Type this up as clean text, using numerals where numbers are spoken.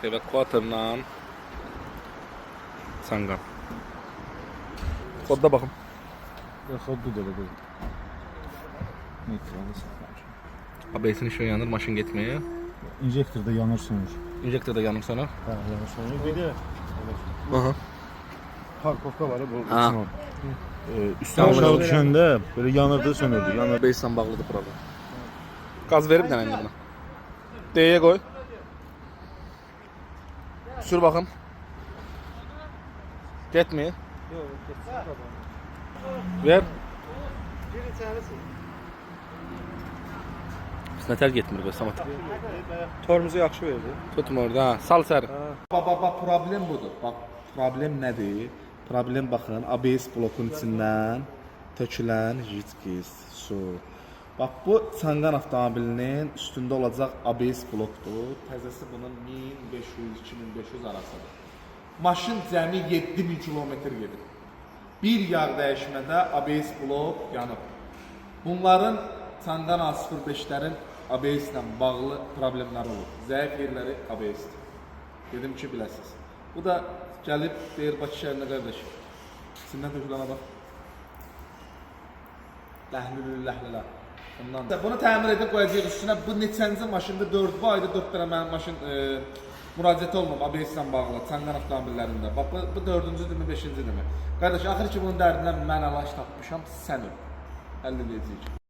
Evakuatorla Sangan. Kodda bakın. Xoddu da belə. Neyse, saxlamış. ABS'in işi yanır, maşın gitmeye. İnjektorda yanır sönür. İnjektörde yanır sana. Hə, yanır sönür. Bir də Aha. parkovka var bu Ha. üçün. Üstdən aşağı düşəndə belə yanırdı, sönürdü. Yanır. ABS'le bağlıdır problem. Gaz verip de buna. D'ye koy. Sür bakın. Gitmiyor. Ver. Biz ne terk etmiyor be Samet. Tormuzu yaxşı verdi. Tutma orada ha. Sal seri. Bak problem budur. Bak problem nedir? Problem bakın ABS blokun içinden tökülen jitkis, su. Bak bu Sangan avtomobilinin üstünde olacak ABS bloktur. Təzəsi bunun 1500-2500 arasıdır. Maşın cəmi 7000 kilometr gedir. Bir yağ dəyişmədə ABS blok yanıb. Bunların Sangan A05'lerin ABS ile bağlı problemləri olur. Zəif yerləri ABS-dir. Dedim ki biləsiniz. Bu da gəlib deyir Bakı şəhərində qardaş. İçindən tökülənə bax. Ləhlülülləhlülə. Bundan. Bunu təmir edib qoyacağıq üstünə. Bu neçənci maşında 4 ayda 4 dənə mənim maşın müraciəti olmam ABS ilə bağlı Sangan avtomobillərində. Bax bu 4-cüdür mü, 5-cidir mi? Qardaş, axır ki bunun dərdindən mən əlac tapmışam, sən öl. Həll edəcəyik.